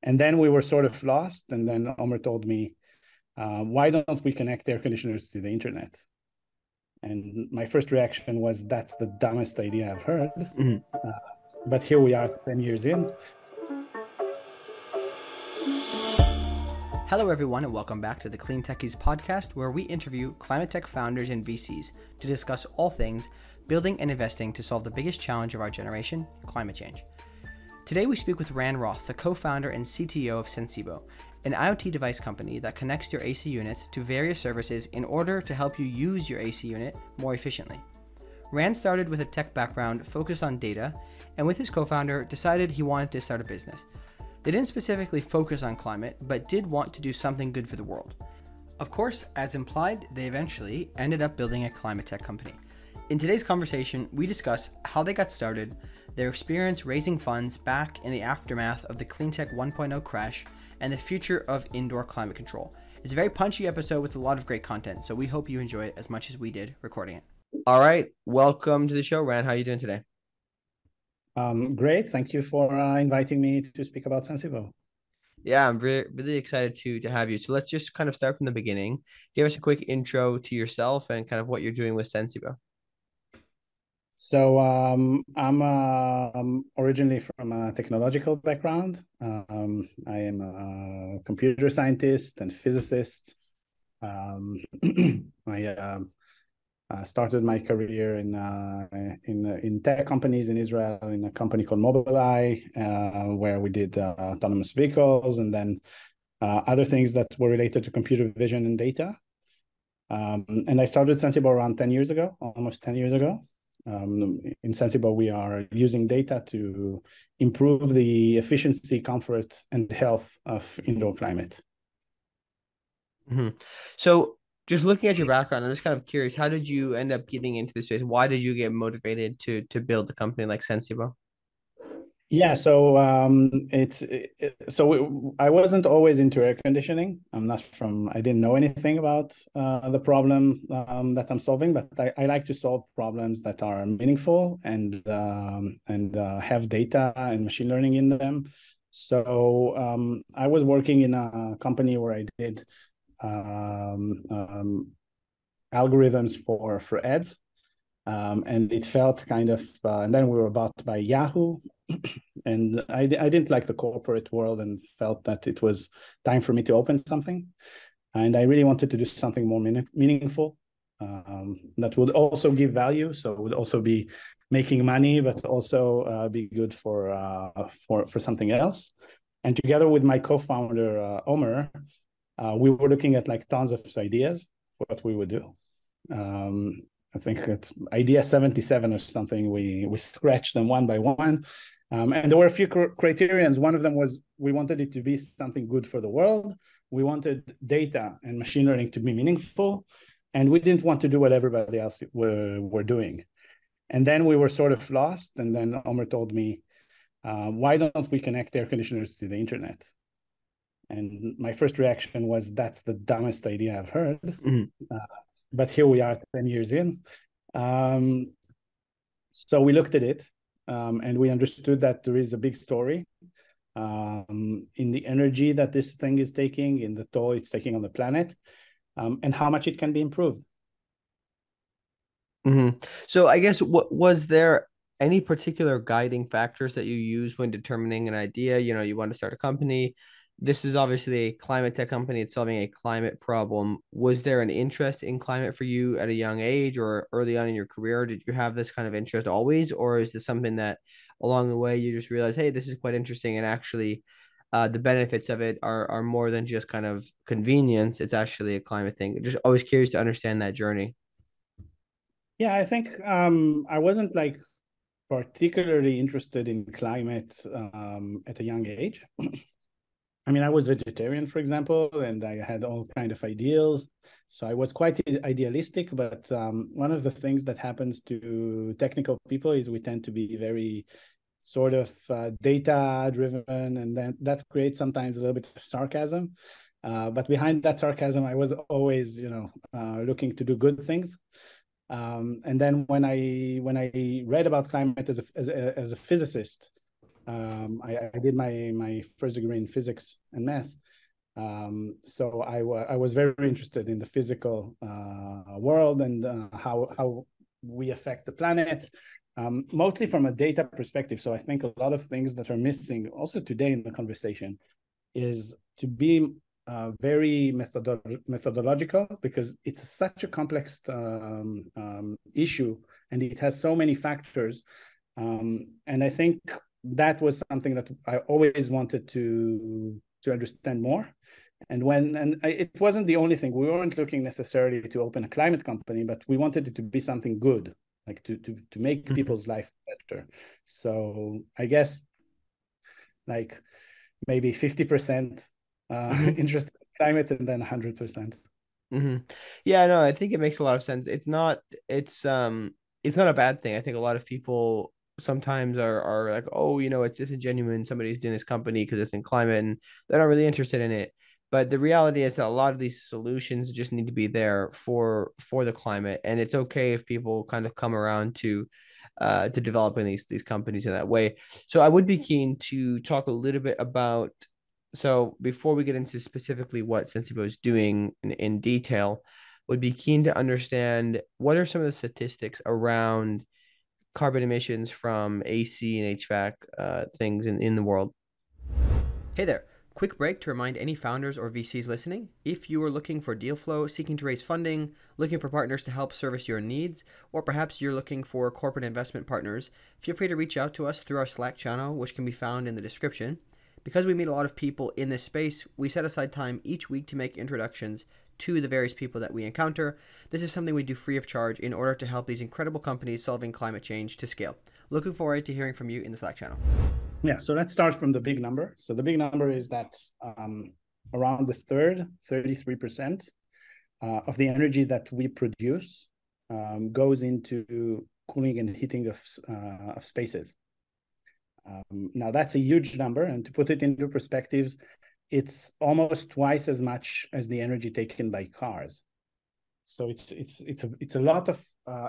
And then we were sort of lost. And then Omer told me, why don't we connect air conditioners to the internet? And my first reaction was, that's the dumbest idea I've heard. Mhm. But here we are 10 years in. Hello, everyone, and welcome back to the CleanTechies podcast, where we interview ClimateTech founders and VCs to discuss all things building and investing to solve the biggest challenge of our generation, climate change. Today, we speak with Ran Roth, the co-founder and CTO of Sensibo, an IoT device company that connects your AC units to various services in order to help you use your AC unit more efficiently. Ran started with a tech background focused on data, and with his co-founder, decided he wanted to start a business. They didn't specifically focus on climate, but did want to do something good for the world. Of course, as implied, they eventually ended up building a ClimateTech company. In today's conversation, we discuss how they got started, their experience raising funds back in the aftermath of the CleanTech 1.0 crash, and the future of indoor climate control. It's a very punchy episode with a lot of great content, so we hope you enjoy it as much as we did recording it. All right, welcome to the show, Ran. How are you doing today? Great. Thank you for inviting me to speak about Sensibo. Yeah, I'm really excited to have you. So let's just kind of start from the beginning. Give us a quick intro to yourself and kind of what you're doing with Sensibo. So I'm originally from a technological background. I am a computer scientist and physicist. I started my career in tech companies in Israel, in a company called Mobileye, where we did autonomous vehicles, and then other things that were related to computer vision and data. And I started Sensibo around 10 years ago, almost 10 years ago. In Sensibo, we are using data to improve the efficiency, comfort, and health of indoor climate. Mm-hmm. So just looking at your background, I'm just kind of curious, how did you end up getting into this space? Why did you get motivated to build a company like Sensibo? Yeah, so I wasn't always into air conditioning. I didn't know anything about the problem that I'm solving, but I like to solve problems that are meaningful and have data and machine learning in them. So I was working in a company where I did algorithms for ads. And it felt kind of, and then we were bought by Yahoo. And I didn't like the corporate world and felt that it was time for me to open something. And I really wanted to do something more meaningful that would also give value. So it would also be making money, but also be good for something else. And together with my co-founder, Omer, we were looking at like tons of ideas for what we would do. I think it's idea 77 or something. We scratched them one by one. And there were a few criterions. One of them was we wanted it to be something good for the world. We wanted data and machine learning to be meaningful. And we didn't want to do what everybody else were doing. And then we were sort of lost. And then Omer told me, why don't we connect air conditioners to the internet? And my first reaction was, that's the dumbest idea I've heard. Mm-hmm. But here we are 10 years in. So we looked at it and we understood that there is a big story in the energy that this thing is taking, in the toll it's taking on the planet, and how much it can be improved. Mm-hmm. So I guess what was there any particular guiding factors that you use when determining an idea? You know, you want to start a company. This is obviously a climate tech company. It's solving a climate problem. Was there an interest in climate for you at a young age or early on in your career? Did you have this kind of interest always, or is this something that along the way you just realized, hey, this is quite interesting, and actually the benefits of it are more than just kind of convenience. It's actually a climate thing. Just always curious to understand that journey. Yeah, I think I wasn't like particularly interested in climate at a young age. I mean, I was vegetarian, for example, and I had all kind of ideals. So I was quite idealistic, but one of the things that happens to technical people is we tend to be very sort of data driven, and then that creates sometimes a little bit of sarcasm. But behind that sarcasm, I was always, looking to do good things. And then when I read about climate as a physicist, I did my first degree in physics and math. So I was very interested in the physical world and how we affect the planet, mostly from a data perspective. So I think a lot of things that are missing also today in the conversation is to be very methodological, because it's such a complex issue and it has so many factors. And I think that was something that I always wanted to understand more. And it wasn't the only thing. We weren't looking necessarily to open a climate company, but we wanted it to be something good, like to make people's life better. So I guess like maybe 50% interest in climate and then 100%. Yeah, no, I think it makes a lot of sense. It's not a bad thing. I think a lot of people sometimes are like, oh, it's disingenuous. Somebody's doing this company because it's in climate and they're not really interested in it. But the reality is that a lot of these solutions just need to be there for the climate. And it's okay if people kind of come around to developing these companies in that way. So I would be keen to talk a little bit about, so before we get into specifically what Sensibo is doing in detail, would be keen to understand what are some of the statistics around carbon emissions from AC and HVAC things in the world. Hey there. Quick break to remind any founders or VCs listening, if you are looking for deal flow, seeking to raise funding, looking for partners to help service your needs, or perhaps you're looking for corporate investment partners, feel free to reach out to us through our Slack channel, which can be found in the description. Because we meet a lot of people in this space, we set aside time each week to make introductions to the various people that we encounter. This is something we do free of charge in order to help these incredible companies solving climate change to scale. Looking forward to hearing from you in the Slack channel. Yeah, so let's start from the big number. So the big number is that around the third, 33% of the energy that we produce goes into cooling and heating of spaces. Now that's a huge number, and to put it into perspectives, it's almost twice as much as the energy taken by cars. So it's a lot of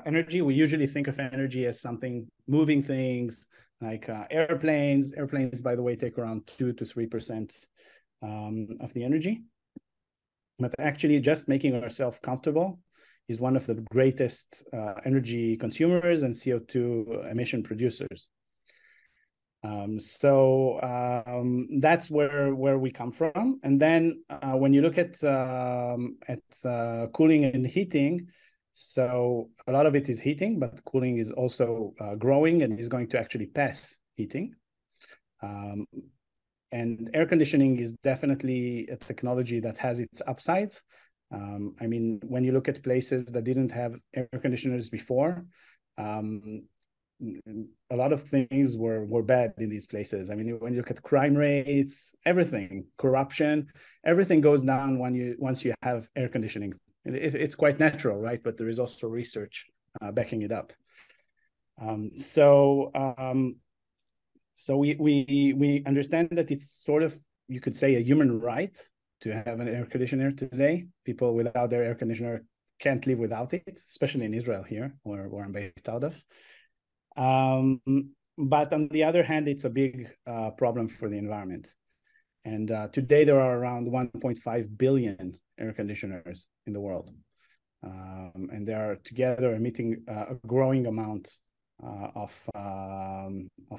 energy. We usually think of energy as something moving things, like airplanes. Airplanes, by the way, take around 2 to 3% of the energy. But actually, just making ourselves comfortable is one of the greatest energy consumers and CO2 emission producers. So that's where we come from. And then when you look at cooling and heating, so a lot of it is heating, but cooling is also growing and is going to actually pass heating. And air conditioning is definitely a technology that has its upsides. I mean, when you look at places that didn't have air conditioners before, a lot of things were bad in these places. I mean, when you look at crime rates, everything, corruption, everything goes down once you have air conditioning. It's quite natural, right? But there is also research backing it up. So we understand that it's sort of, you could say, a human right to have an air conditioner today. People without their air conditioner can't live without it, especially in Israel here, where I'm based out of. But on the other hand, it's a big problem for the environment. And today there are around 1.5 billion air conditioners in the world. And they are together emitting a growing amount of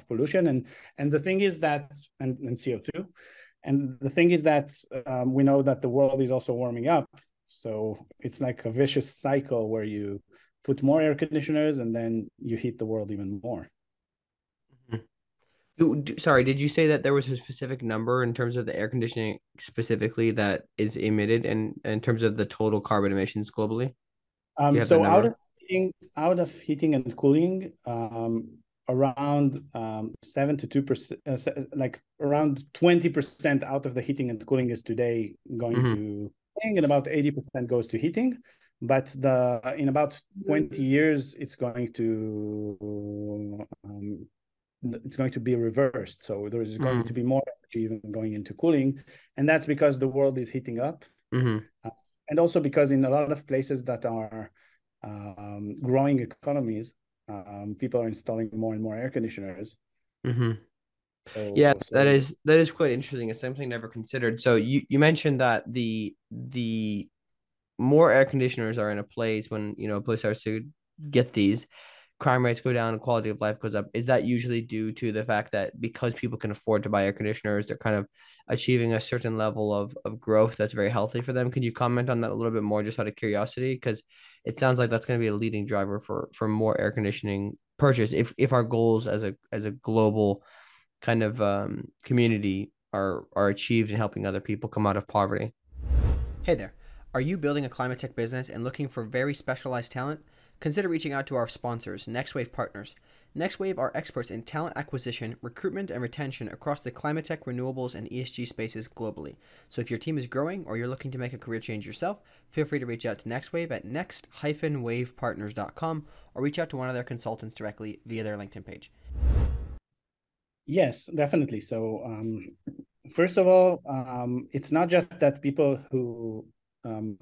pollution. And the thing is that, and CO2. And the thing is that we know that the world is also warming up. So it's like a vicious cycle where you put more air conditioners and then you heat the world even more. Sorry, did you say that there was a specific number in terms of the air conditioning specifically that is emitted and in terms of the total carbon emissions globally? So out of heating and cooling, around 7 to 2%, like around 20% out of the heating and cooling is today going to cooling, and about 80% goes to heating. But in about 20 years, it's going to be reversed. So there is going to be more energy even going into cooling, and that's because the world is heating up, and also because in a lot of places that are growing economies, people are installing more and more air conditioners. Yeah, So that is quite interesting. It's something never considered. So you mentioned that the more air conditioners are in a place when, a place starts to get these, crime rates go down and quality of life goes up. Is that usually due to the fact that because people can afford to buy air conditioners, they're kind of achieving a certain level of growth that's very healthy for them? Can you comment on that a little bit more, just out of curiosity? Because it sounds like that's going to be a leading driver for more air conditioning purchase if our goals as a global kind of community are achieved in helping other people come out of poverty. Hey there. Are you building a climate tech business and looking for very specialized talent? Consider reaching out to our sponsors, NextWave Partners. NextWave are experts in talent acquisition, recruitment, and retention across the climate tech, renewables, and ESG spaces globally. So if your team is growing or you're looking to make a career change yourself, feel free to reach out to NextWave at next-wavepartners.com or reach out to one of their consultants directly via their LinkedIn page. yes, definitely. So first of all, it's not just that people who can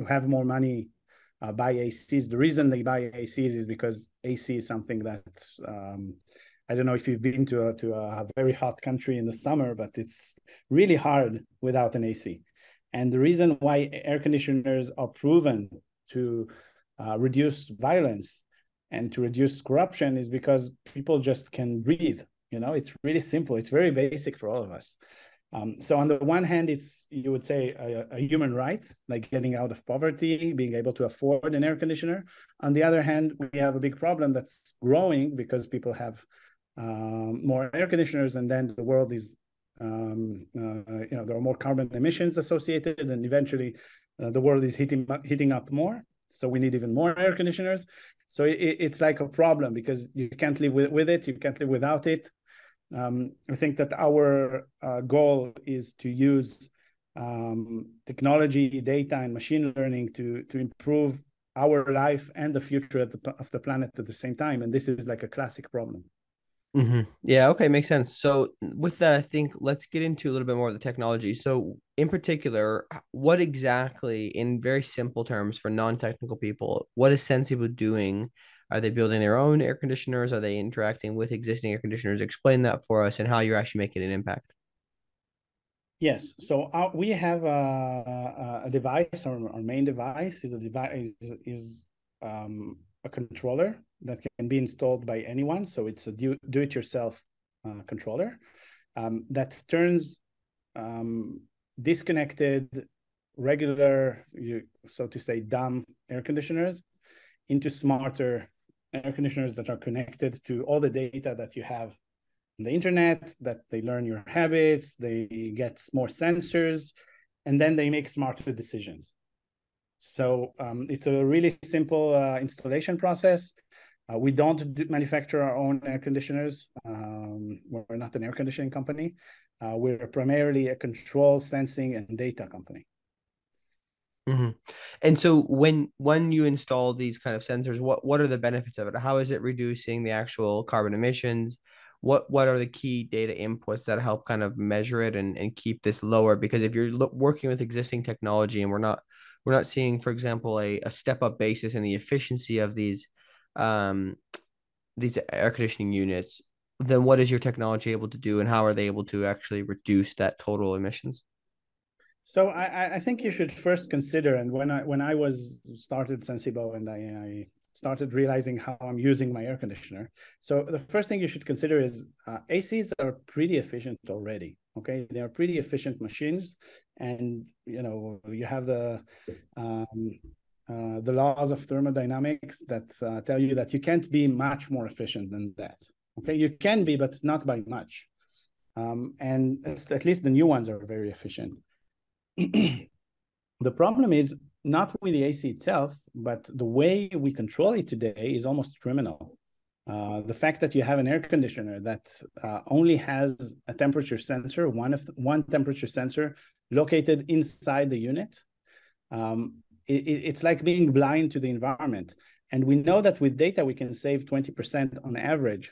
have more money buy ACs. The reason they buy ACs is because AC is something that I don't know if you've been to a very hot country in the summer, but it's really hard without an AC. And the reason why air conditioners are proven to reduce violence and to reduce corruption is because people just can breathe. It's really simple. It's very basic for all of us. So on the one hand, it's, you would say, a human right, like getting out of poverty, being able to afford an air conditioner. On the other hand, we have a big problem that's growing because people have more air conditioners, and then the world is, there are more carbon emissions associated, and eventually the world is heating up more. So we need even more air conditioners. So it's like a problem because you can't live with it, you can't live without it. I think that our goal is to use technology, data, and machine learning to improve our life and the future of the planet at the same time. And this is like a classic problem. Yeah, okay, makes sense. So with that, I think let's get into a little bit more of the technology. So in particular, what exactly, in very simple terms for non-technical people, what is Sensibo doing? Are they building their own air conditioners? Are they interacting with existing air conditioners? Explain that for us and how you're actually making an impact. Yes, so we have a device. Our main device is a controller that can be installed by anyone. So it's a do-it-yourself controller that turns disconnected, regular, so to say, dumb air conditioners into smarter air conditioners that are connected to all the data that you have on the internet, that they learn your habits, they get more sensors, and then they make smarter decisions. So it's a really simple installation process. We don't manufacture our own air conditioners. We're not an air conditioning company. We're primarily a control, sensing, and data company. And so when you install these kind of sensors, what are the benefits of it? How is it reducing the actual carbon emissions? What are the key data inputs that help kind of measure it and keep this lower? Because if you're working with existing technology and we're not seeing, for example, a step up basis in the efficiency of these air conditioning units, then what is your technology able to do, and how are they able to actually reduce that total emissions? So I think you should first consider, and when I was started Sensibo and I started realizing how I'm using my air conditioner. So the first thing you should consider is ACs are pretty efficient already. Okay, they are pretty efficient machines, and you have the laws of thermodynamics that tell you that you can't be much more efficient than that. Okay, you can be, but not by much. And at least the new ones are very efficient. The problem is not with the AC itself, but the way we control it today is almost criminal. The fact that you have an air conditioner that only has a temperature sensor, one temperature sensor located inside the unit, it's like being blind to the environment. And we know that with data, we can save 20% on average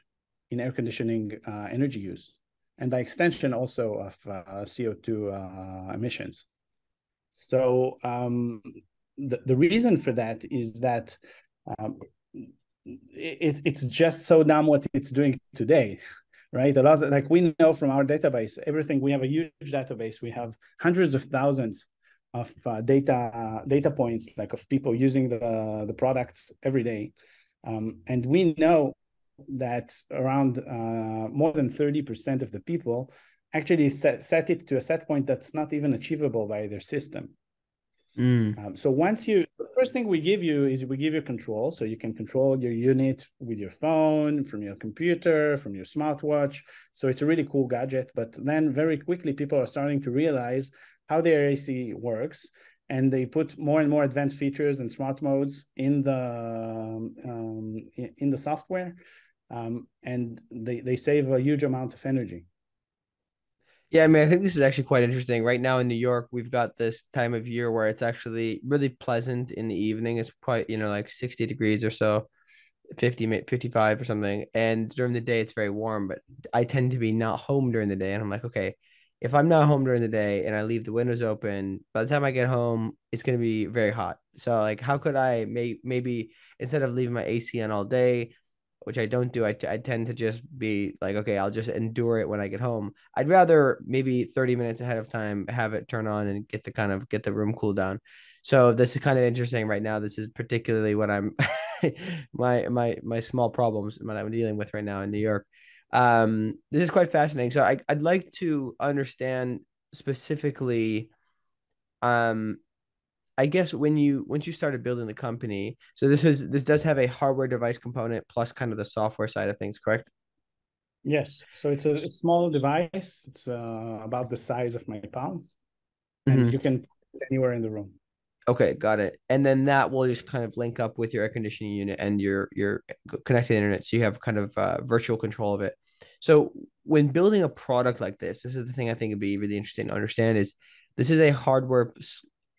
in air conditioning energy use, and by extension also of CO2 emissions. So the reason for that is that it's just so dumb what it's doing today, right? A lot like we know from our database, everything. We have a huge database. We have hundreds of thousands of data points, like of people using the product every day, and we know that around more than 30% of the people actually set it to a set point that's not even achievable by their system. So the first thing we give you is we give you control. So you can control your unit with your phone, from your computer, from your smartwatch. So it's a really cool gadget. But then very quickly, people are starting to realize how their AC works. And they put more and more advanced features and smart modes in the software. And they save a huge amount of energy. Yeah, I mean, I think this is actually quite interesting. Right now in New York, we've got this time of year where it's actually really pleasant in the evening. It's quite, like 60 degrees or so, 50, 55 or something. And during the day, it's very warm, but I tend to be not home during the day. And I'm like, okay, if I'm not home during the day and I leave the windows open, by the time I get home, it's going to be very hot. So, like, how could I maybe instead of leaving my AC on all day, which I don't do, I tend to just be like, okay, I'll just endure it when I get home. I'd rather maybe 30 minutes ahead of time have it turn on and get the room cool down. So this is kind of interesting right now. This is particularly what I'm my small problems that I'm dealing with right now in New York. This is quite fascinating. So I'd like to understand specifically, I guess once you started building the company, so this does have a hardware device component plus kind of the software side of things, correct? Yes. So it's a small device. It's about the size of my palm, and Mm-hmm. you can put it anywhere in the room. Okay, got it. And then that will just kind of link up with your air conditioning unit and your connected internet, so you have kind of virtual control of it. So when building a product like this is the thing I think would be really interesting to understand is this is a hardware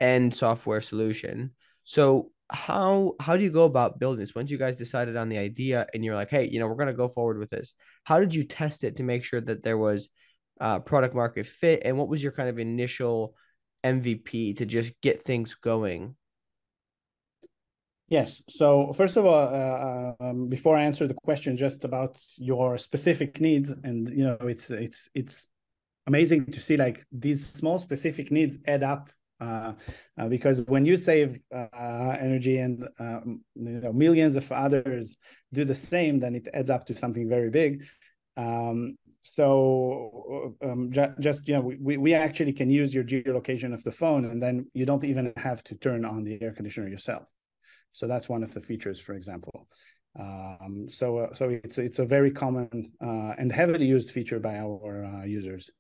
and software solution. So how do you go about building this? Once you guys decided on the idea and you're like, hey, we're gonna go forward with this. How did you test it to make sure that there was product market fit? And what was your kind of initial MVP to just get things going? Yes. So first of all, before I answer the question, just about your specific needs, and it's amazing to see like these small specific needs add up, because when you save energy and millions of others do the same, then it adds up to something very big. Just we actually can use your geolocation of the phone, and then you don't even have to turn on the air conditioner yourself. So that's one of the features, for example. So it's a very common and heavily used feature by our users.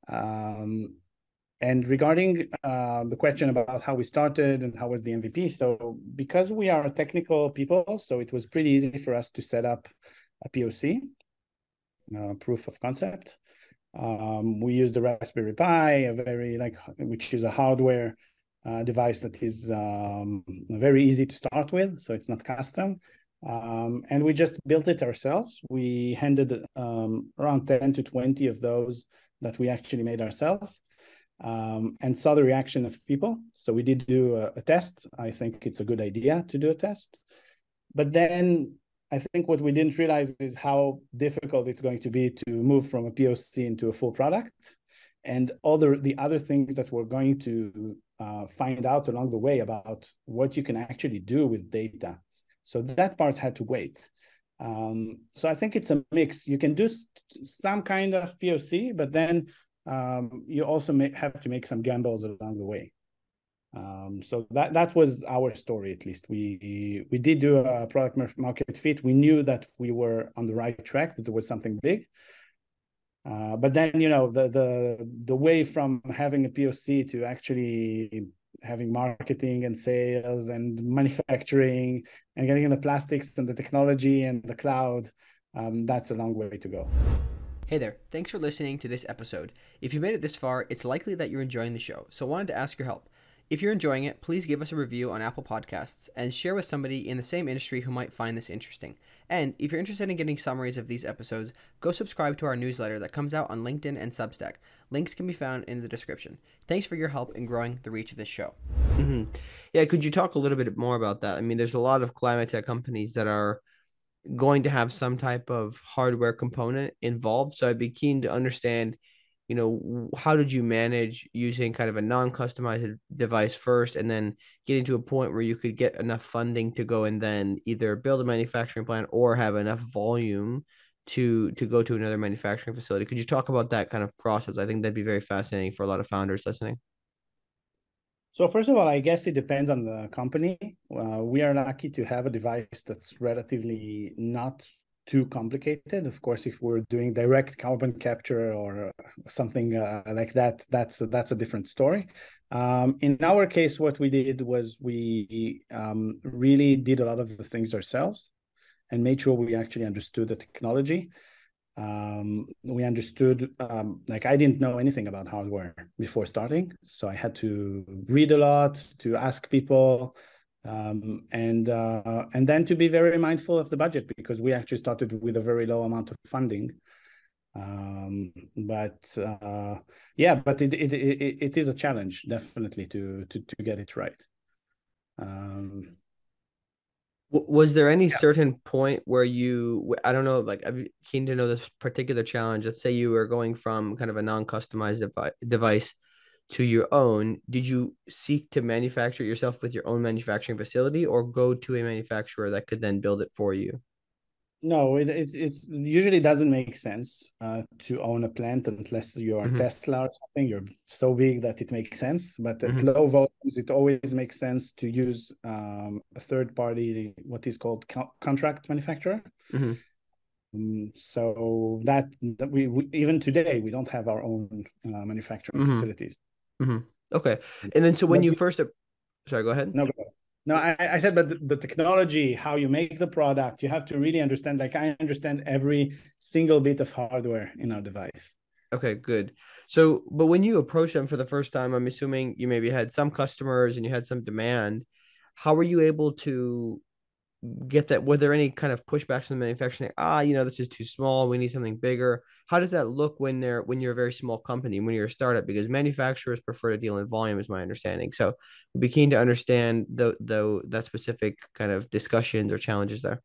And regarding the question about how we started and how was the MVP, so because we are technical people, so it was pretty easy for us to set up a POC, proof of concept. We used the Raspberry Pi, which is a hardware device that is very easy to start with, so it's not custom. And we just built it ourselves. We handed around 10 to 20 of those that we actually made ourselves, and saw the reaction of people. So we did do a test. I think it's a good idea to do a test. But then I think what we didn't realize is how difficult it's going to be to move from a POC into a full product, and all the other things that we're going to find out along the way about what you can actually do with data. So that part had to wait. So I think it's a mix. You can do some kind of POC, but then you also have to make some gambles along the way. So that was our story. At least we did do a product market fit. We knew that we were on the right track, that there was something big. But then the way from having a POC to actually having marketing and sales and manufacturing and getting the plastics and the technology and the cloud, that's a long way to go. Hey there, thanks for listening to this episode. If you made it this far, it's likely that you're enjoying the show, so I wanted to ask your help. If you're enjoying it, please give us a review on Apple Podcasts and share with somebody in the same industry who might find this interesting. And if you're interested in getting summaries of these episodes, go subscribe to our newsletter that comes out on LinkedIn and Substack. Links can be found in the description. Thanks for your help in growing the reach of this show. Mm-hmm. Yeah, could you talk a little bit more about that? I mean, there's a lot of climate tech companies that are going to have some type of hardware component involved. So I'd be keen to understand, how did you manage using kind of a non-customized device first, and then getting to a point where you could get enough funding to go and then either build a manufacturing plant or have enough volume to go to another manufacturing facility. Could you talk about that kind of process? I think that'd be very fascinating for a lot of founders listening. So first of all, I guess it depends on the company. We are lucky to have a device that's relatively not too complicated. Of course, if we're doing direct carbon capture or something like that, that's a different story. In our case, what we did was we really did a lot of the things ourselves and made sure we actually understood the technology. We understood, like I didn't know anything about hardware before starting, so I had to read a lot, to ask people, and then to be very mindful of the budget, because we actually started with a very low amount of funding. But yeah, but it is a challenge, definitely, to get it right. Was there any certain point where I don't know, like I'm keen to know this particular challenge. Let's say you were going from kind of a non-customized device to your own. Did you seek to manufacture it yourself with your own manufacturing facility, or go to a manufacturer that could then build it for you? No, it usually doesn't make sense to own a plant unless you're Mm-hmm. Tesla or something. You're so big that it makes sense. But at Mm-hmm. low volumes, it always makes sense to use a third party, what is called contract manufacturer. Mm-hmm. So that we even today we don't have our own manufacturing Mm-hmm. facilities. Mm-hmm. Okay. And then so when But you first, sorry, go ahead. no, go ahead. No, I said, but the technology, how you make the product, you have to really understand. Like I understand every single bit of hardware in our device. Okay, good. So, but when you approached them for the first time, I'm assuming you maybe had some customers and you had some demand. How were you able to get that? Were there any kind of pushbacks from the manufacturer saying, this is too small, we need something bigger? How does that look when you're a very small company, when you're a startup? Because manufacturers prefer to deal in volume, is my understanding. So, we'd be keen to understand that specific kind of discussions or challenges there.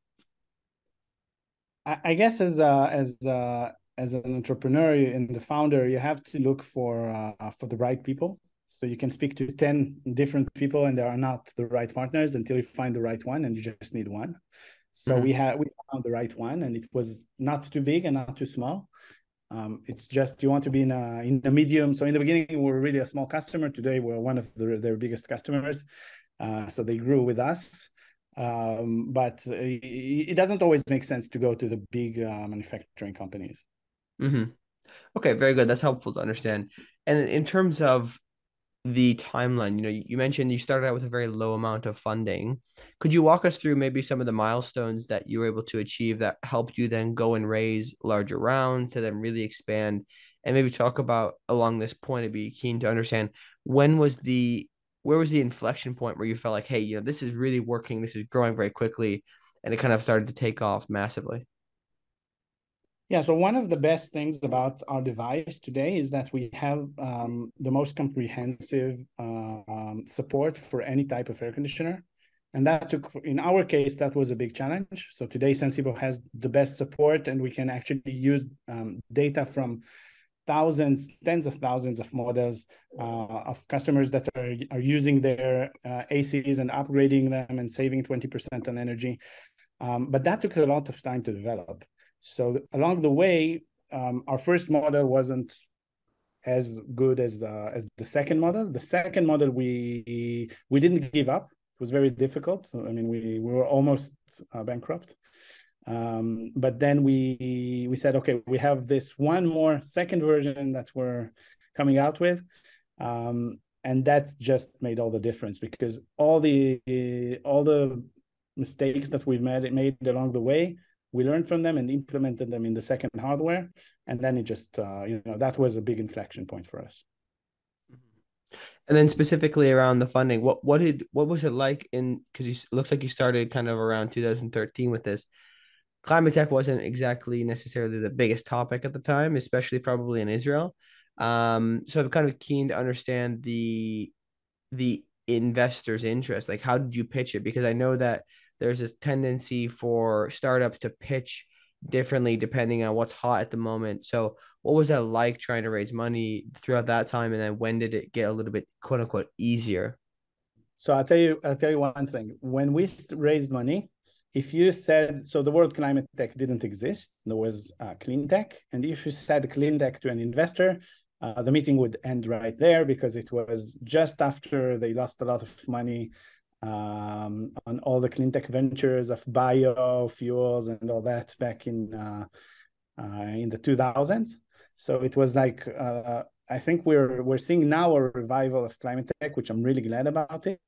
I guess as an entrepreneur and the founder, you have to look for the right people. So you can speak to 10 different people and they are not the right partners until you find the right one, and you just need one. So Mm-hmm. we found the right one, and it was not too big and not too small. It's just you want to be in a medium. So in the beginning, we were really a small customer. Today, we're one of their biggest customers. So they grew with us. But it doesn't always make sense to go to the big manufacturing companies. Mm-hmm. Okay, very good. That's helpful to understand. And in terms of the timeline, you mentioned you started out with a very low amount of funding. Could you walk us through maybe some of the milestones that you were able to achieve that helped you then go and raise larger rounds to then really expand, and maybe talk about along this point? I'd be keen to understand where was the inflection point where you felt like, hey, this is really working, this is growing very quickly, and it kind of started to take off massively. Yeah, so one of the best things about our device today is that we have the most comprehensive support for any type of air conditioner. And in our case, that was a big challenge. So today, Sensibo has the best support, and we can actually use data from tens of thousands of models of customers that are using their ACs and upgrading them and saving 20% on energy. But that took a lot of time to develop. So along the way, our first model wasn't as good as the second model. The second model, we didn't give up. It was very difficult. I mean, we were almost bankrupt. But then we said, okay, we have this one more second version that we're coming out with. And that just made all the difference, because all the mistakes that we've made along the way, we learned from them and implemented them in the second hardware. And then it just, that was a big inflection point for us. And then specifically around the funding, what was it like because it looks like you started kind of around 2013 with this. Climate tech wasn't exactly necessarily the biggest topic at the time, especially probably in Israel. So I'm kind of keen to understand the investors' interest. Like, how did you pitch it? Because I know that there's this tendency for startups to pitch differently depending on what's hot at the moment. So what was that like trying to raise money throughout that time? And then when did it get a little bit quote unquote easier? So I'll tell you one thing. When we raised money, if you said, so the word climate tech didn't exist, there was CleanTech. And if you said CleanTech to an investor, the meeting would end right there because it was just after they lost a lot of money on all the CleanTech ventures of biofuels and all that back in the 2000s. So it was like, I think we're seeing now a revival of climate tech, which I'm really glad about it.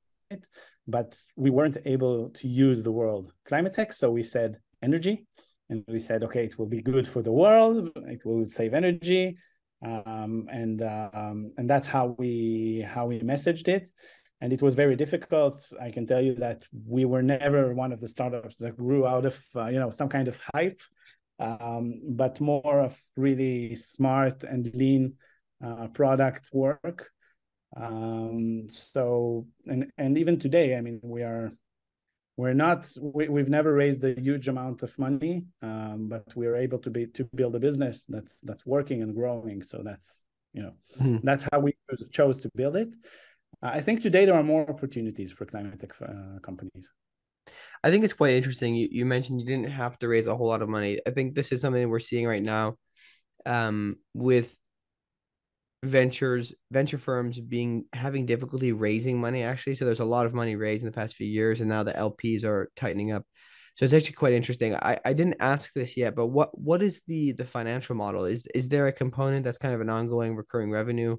But we weren't able to use the word climate tech, so we said energy, and we said, okay, it will be good for the world, it will save energy, and that's how we messaged it. And it was very difficult. I can tell you that we were never one of the startups that grew out of some kind of hype, but more of really smart and lean product work. So and even today, I mean, we've never raised a huge amount of money, but we're able to build a business that's working and growing. So that's that's how we chose to build it. I think today there are more opportunities for climate tech companies. I think it's quite interesting. You mentioned you didn't have to raise a whole lot of money. I think this is something we're seeing right now, with venture firms having difficulty raising money actually. So there's a lot of money raised in the past few years, and now the LPs are tightening up. So it's actually quite interesting. I didn't ask this yet, but what is the financial model? Is there a component that's kind of an ongoing recurring revenue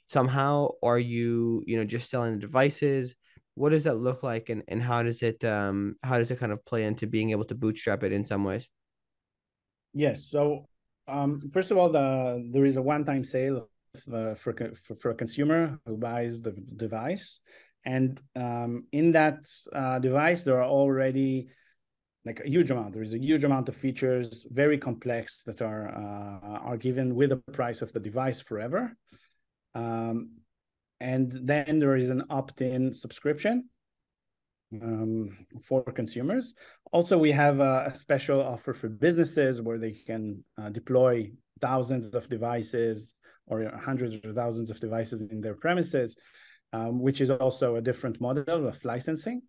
somehow? Or are you just selling the devices? What does that look like, and how does it kind of play into being able to bootstrap it in some ways? Yes. So first of all, there is a one-time sale for a consumer who buys the device, and in that device there are already like a huge amount. There is a huge amount of features, very complex, that are given with the price of the device forever. And then there is an opt-in subscription for consumers. Also, we have a special offer for businesses where they can deploy thousands of devices or hundreds or thousands of devices in their premises, which is also a different model of licensing.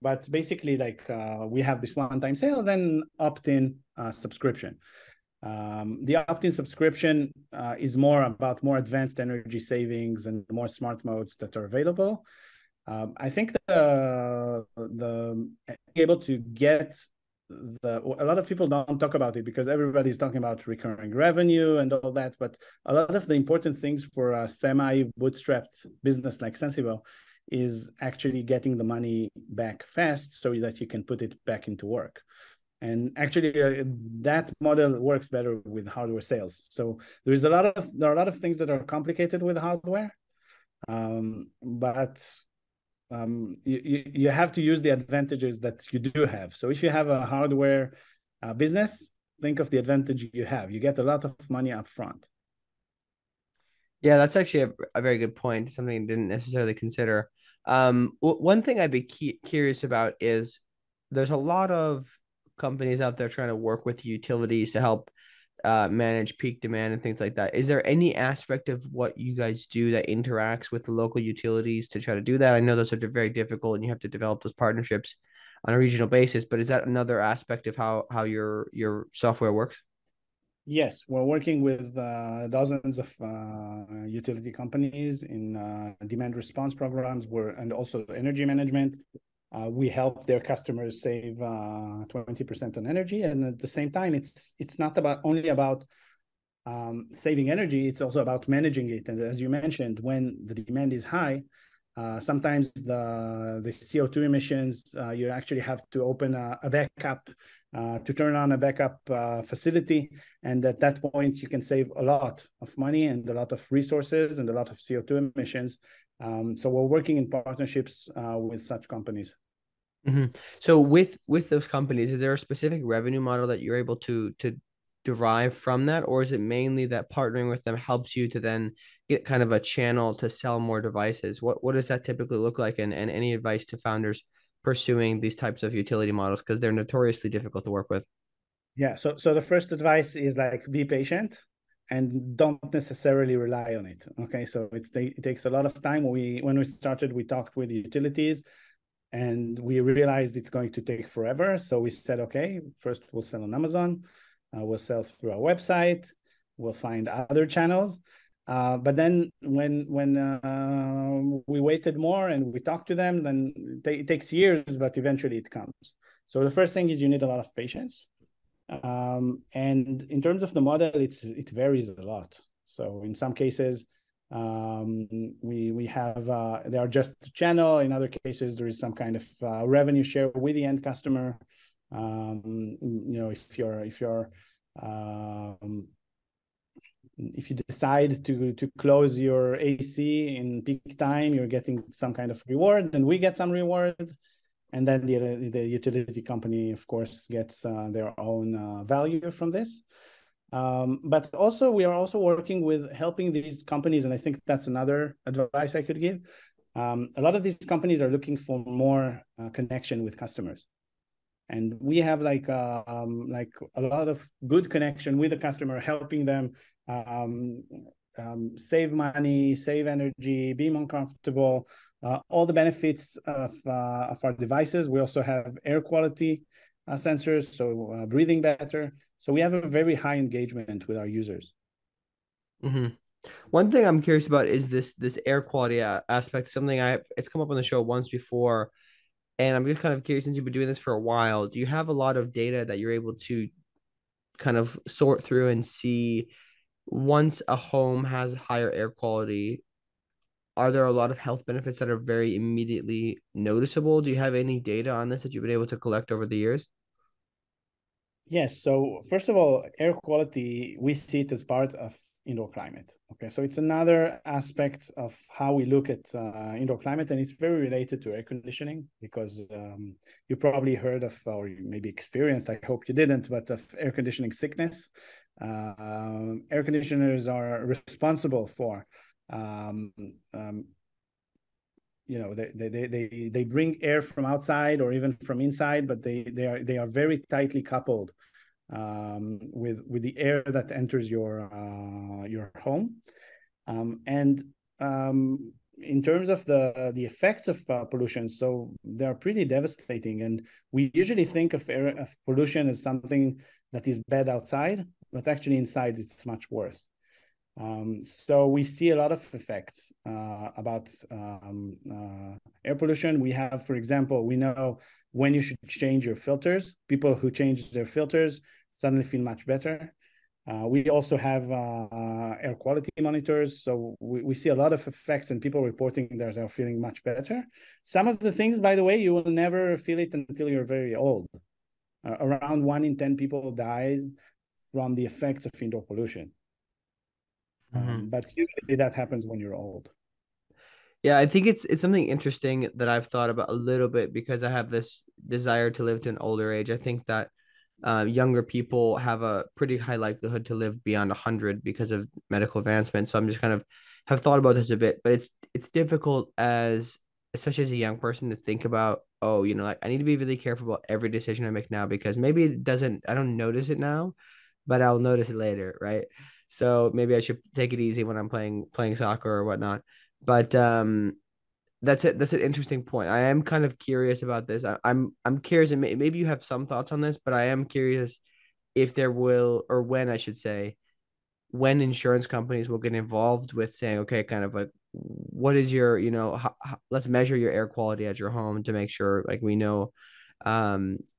But basically, like we have this one-time sale, then opt-in subscription. The opt-in subscription is more about more advanced energy savings and more smart modes that are available. I think the able to get a lot of people don't talk about it because everybody's talking about recurring revenue and all that, but a lot of the important things for a semi-bootstrapped business like Sensibo is actually getting the money back fast so that you can put it back into work. And actually, that model works better with hardware sales. So there are a lot of things that are complicated with hardware, but you have to use the advantages that you do have. So if you have a hardware business, think of the advantage you have. You get a lot of money up front. Yeah, that's actually a very good point. Something I didn't necessarily consider. One thing I'd be curious about is there's a lot of companies out there trying to work with utilities to help manage peak demand and things like that. Is there any aspect of what you guys do that interacts with the local utilities to try to do that? I know those are very difficult and you have to develop those partnerships on a regional basis, but is that another aspect of how your software works? Yes, we're working with dozens of utility companies in demand response programs and also energy management. We help their customers save 20% on energy, and at the same time, it's not only about saving energy; it's also about managing it. And as you mentioned, when the demand is high, sometimes the CO2 emissions, you actually have to open a backup to turn on a backup facility. And at that point, you can save a lot of money and a lot of resources and a lot of CO2 emissions. So we're working in partnerships with such companies. Mm-hmm. So with those companies, is there a specific revenue model that you're able to derive from that, or is it mainly that partnering with them helps you to then get kind of a channel to sell more devices? What does that typically look like, and any advice to founders pursuing these types of utility models because they're notoriously difficult to work with? Yeah. So the first advice is like be patient and don't necessarily rely on it. Okay. So it takes a lot of time. When we started, we talked with utilities and we realized it's going to take forever. So we said, okay, first we'll sell on Amazon, we'll sell through our website, we'll find other channels. But then when we waited more and we talked to them, then it takes years, but eventually it comes. So the first thing is you need a lot of patience. And in terms of the model, it varies a lot. So in some cases, we have they are just a channel. In other cases, there is some kind of revenue share with the end customer. If you decide to close your AC in peak time, you're getting some kind of reward, and we get some reward. And then the utility company, of course, gets their own value from this. But also, we are also working with helping these companies, and I think that's another advice I could give. A lot of these companies are looking for more connection with customers. And we have like a lot of good connection with the customer, helping them save money, save energy, be more comfortable, all the benefits of our devices. We also have air quality sensors, so breathing better. So we have a very high engagement with our users. Mm-hmm. One thing I'm curious about is this air quality aspect. Something it's come up on the show once before, and I'm just kind of curious since you've been doing this for a while. Do you have a lot of data that you're able to kind of sort through and see once a home has higher air quality? Are there a lot of health benefits that are very immediately noticeable? Do you have any data on this that you've been able to collect over the years? Yes. So first of all, air quality, we see it as part of indoor climate. Okay. So it's another aspect of how we look at indoor climate, and it's very related to air conditioning because you probably heard of, or you maybe experienced, I hope you didn't, but of air conditioning sickness. Air conditioners are responsible for they bring air from outside or even from inside, but they are very tightly coupled with the air that enters your home. And in terms of the effects of pollution, so they're pretty devastating. And we usually think of pollution as something that is bad outside, but actually inside it's much worse. So we see a lot of effects about air pollution. We have, for example, we know when you should change your filters. People who change their filters suddenly feel much better. We also have air quality monitors. So we see a lot of effects and people reporting that they're feeling much better. Some of the things, by the way, you will never feel it until you're very old. Around 1 in 10 people die from the effects of indoor pollution. But usually that happens when you're old. Yeah, I think it's something interesting that I've thought about a little bit because I have this desire to live to an older age. I think that younger people have a pretty high likelihood to live beyond 100 because of medical advancement. So I'm just kind of have thought about this a bit, but it's difficult as especially as a young person to think about, oh, like I need to be really careful about every decision I make now because maybe I don't notice it now, but I'll notice it later, right? So maybe I should take it easy when I'm playing soccer or whatnot. But that's it. That's an interesting point. I am kind of curious about this. I'm curious, and maybe you have some thoughts on this, but I am curious if there will, or when I should say, when insurance companies will get involved with saying, okay, kind of like, what is your, let's measure your air quality at your home to make sure, like, we know,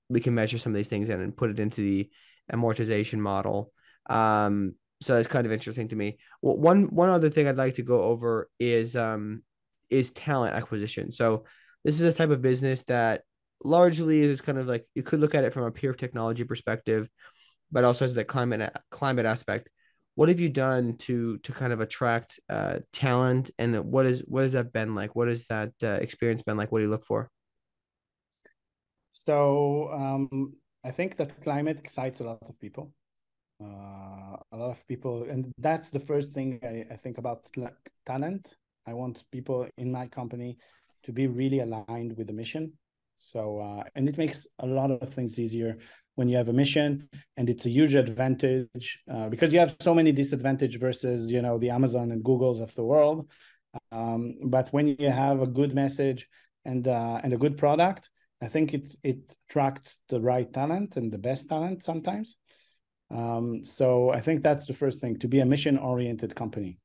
we can measure some of these things and put it into the amortization model. So it's kind of interesting to me. One other thing I'd like to go over is talent acquisition. So this is a type of business that largely is kind of like you could look at it from a pure technology perspective, but also has that climate aspect. What have you done to kind of attract talent, and what has that been like? What has that experience been like? What do you look for? So I think that climate excites a lot of people. A lot of people, and that's the first thing I think about talent. I want people in my company to be really aligned with the mission. So, and it makes a lot of things easier when you have a mission, and it's a huge advantage because you have so many disadvantages versus, the Amazon and Googles of the world. But when you have a good message and a good product, I think it attracts the right talent and the best talent sometimes. So I think that's the first thing, to be a mission-oriented company.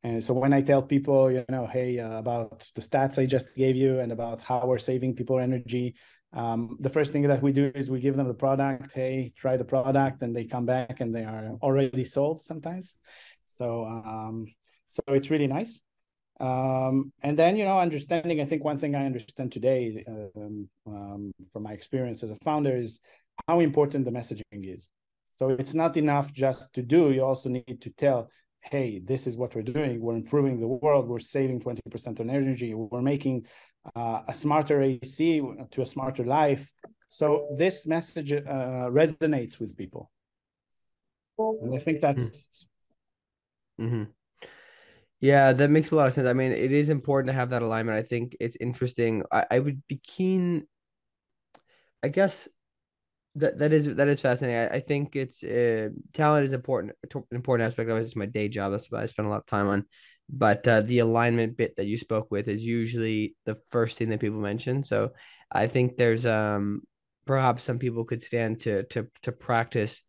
And so when I tell people, hey, about the stats I just gave you and about how we're saving people energy, the first thing that we do is we give them the product. Hey, try the product, and they come back and they are already sold sometimes. So it's really nice. And then, understanding, I think one thing I understand today from my experience as a founder is how important the messaging is. So it's not enough just to do, you also need to tell, hey, this is what we're doing. We're improving the world. We're saving 20% on energy. We're making a smarter AC to a smarter life. So this message resonates with people. And I think that's... Mm-hmm. Yeah, that makes a lot of sense. I mean, it is important to have that alignment. I think it's interesting. I would be keen, I guess that is fascinating. I think it's talent is important aspect of it. It's my day job. That's what I spend a lot of time on. But the alignment bit that you spoke with is usually the first thing that people mention. So I think there's perhaps some people could stand to practice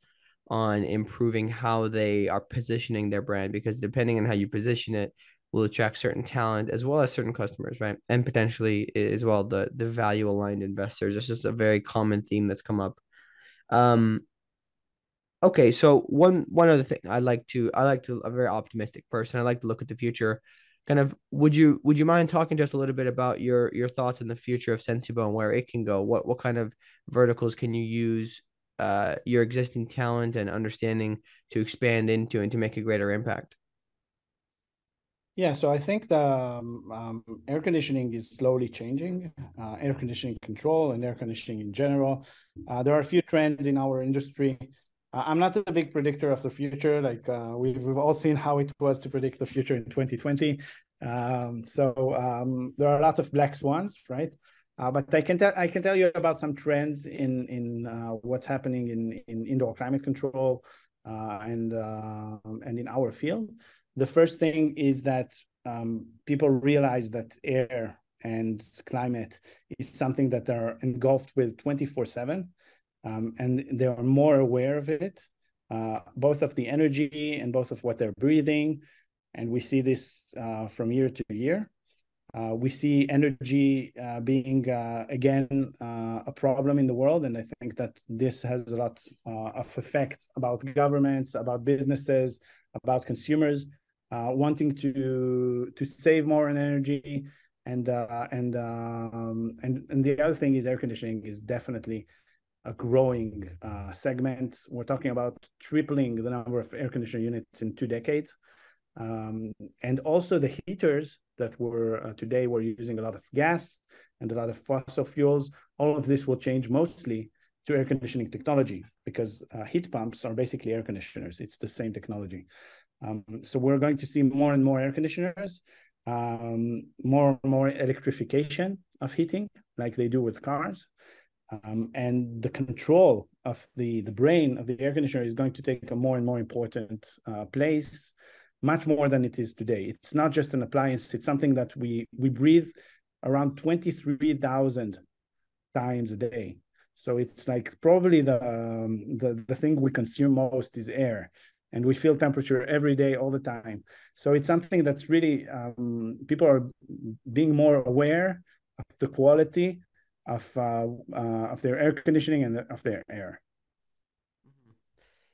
on improving how they are positioning their brand, because depending on how you position it will attract certain talent as well as certain customers, right? And potentially as well the value aligned investors. It's just a very common theme that's come up. um, okay, so one other thing, I like to a very optimistic person. I like to look at the future. Kind of, would you mind talking to us a little bit about your thoughts on the future of Sensibo and where it can go? What kind of verticals can you use your existing talent and understanding to expand into and to make a greater impact? Yeah, so I think the air conditioning is slowly changing, air conditioning control and air conditioning in general. There are a few trends in our industry. I'm not a big predictor of the future. Like we've all seen how it was to predict the future in 2020. There are lots of black swans, right? But I can tell you about some trends in what's happening in indoor climate control and in our field. The first thing is that people realize that air and climate is something that they're engulfed with 24/7, and they are more aware of it, both of the energy and both of what they're breathing. And we see this from year to year. We see energy being, again, a problem in the world. And I think that this has a lot of effect about governments, about businesses, about consumers wanting to save more on energy. And the other thing is air conditioning is definitely a growing segment. We're talking about tripling the number of air conditioner units in 2 decades. And also the heaters that today we're using a lot of gas and a lot of fossil fuels. All of this will change mostly to air conditioning technology, because heat pumps are basically air conditioners. It's the same technology. So we're going to see more and more air conditioners, more and more electrification of heating, like they do with cars. And the control of the brain of the air conditioner is going to take a more and more important place, much more than it is today. It's not just an appliance. It's something that we breathe around 23,000 times a day. So it's like probably the thing we consume most is air, and we feel temperature every day, all the time. So it's something that's really people are being more aware of the quality of their air conditioning and of their air.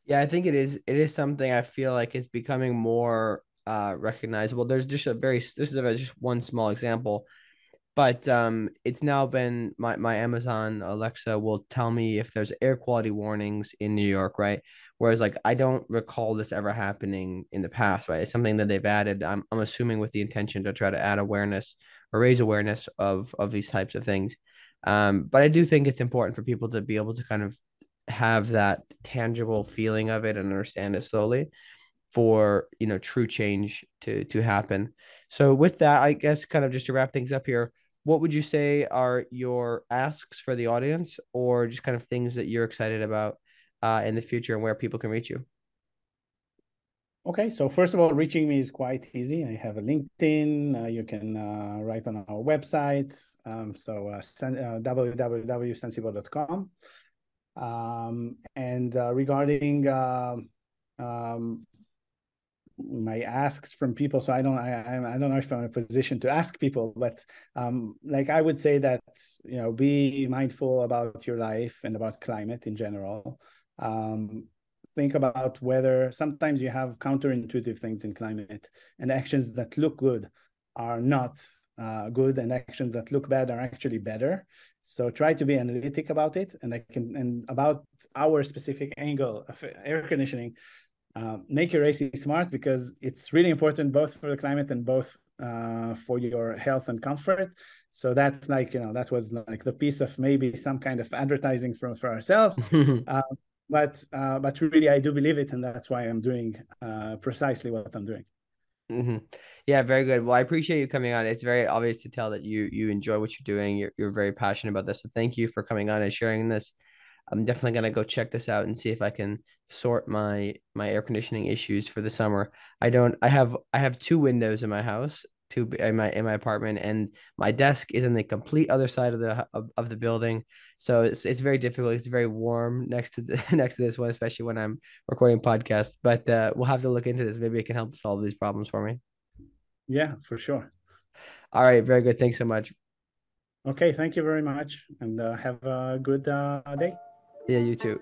Yeah, I think it is something I feel like is becoming more recognizable. There's just this is just one small example. But it's now been my Amazon Alexa will tell me if there's air quality warnings in New York, right? Whereas like I don't recall this ever happening in the past, right? It's something that they've added. I'm assuming with the intention to try to add awareness or raise awareness of these types of things. But I do think it's important for people to be able to kind of have that tangible feeling of it and understand it slowly for true change to happen. So with that, I guess kind of just to wrap things up here, what would you say are your asks for the audience, or just kind of things that you're excited about in the future and where people can reach you? Okay, so first of all, reaching me is quite easy. I have a LinkedIn. You can write on our website. Www.sensibo.com. And regarding my asks from people, so I don't know if I'm in a position to ask people, but like I would say that, be mindful about your life and about climate in general. Think about whether sometimes you have counterintuitive things in climate, and actions that look good are not good, and actions that look bad are actually better. So try to be analytic about it, and about our specific angle of air conditioning. Make your AC smart, because it's really important both for the climate and both for your health and comfort. So that's like, that was like the piece of maybe some kind of advertising for ourselves. But really, I do believe it, and that's why I'm doing precisely what I'm doing. Yeah, very good. Well, I appreciate you coming on. It's very obvious to tell that you enjoy what you're doing. You're very passionate about this. So thank you for coming on and sharing this. I'm definitely gonna go check this out and see if I can sort my air conditioning issues for the summer. I have two windows in my house, two in my apartment, and my desk is in the complete other side of the building. So it's very difficult. It's very warm next to next to this one, especially when I'm recording podcasts. But we'll have to look into this. Maybe it can help solve these problems for me. Yeah, for sure. All right, very good. Thanks so much. Okay, thank you very much, and have a good day. Yeah, you too.